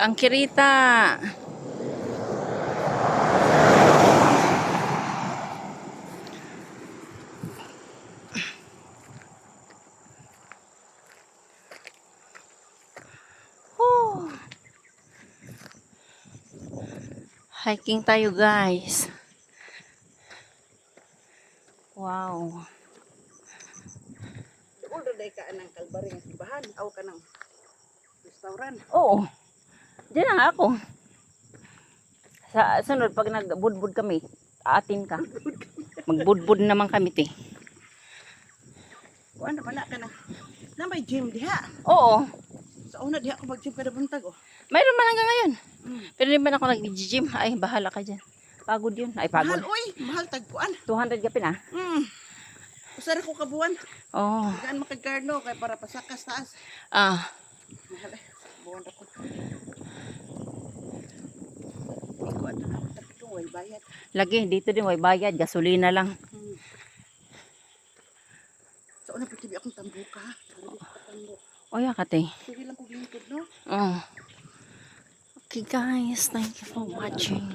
Ang kirita. Hiking tayo, guys. Wow. Ulo day ka ng kalbari ng simbahan. Aw ka ng restaurant. Oo. Diyan na nga ako. Sa sunod, pag nagbudbud kami, atin ka. Magbudbud naman kami, te. O ano pala ka na? Na may gym diha. Oo. Sa una diha ako mag-gym kada buntag oh. Mayroon man hanggang ngayon. Pero hindi man ako nag-gym. Ay, bahala ka dyan. Pagod yun. Ay, pagod. Mahal oy, mahal tagpuan. 200 ka pin, ah. Usara ko kabuan. Oo. Gaan makagkarno kay para pasakas taas. Ah. Mahal eh. Buwan ako. Iko ato na tapos way bayad. Lagi, dito din, may bayad. Gasolina lang. Sa una pagtibi akong tambuka. Tambuk. O, yan ka, te. Sige lang ko gingkod no. Oh. Okay, guys. Thank you for watching.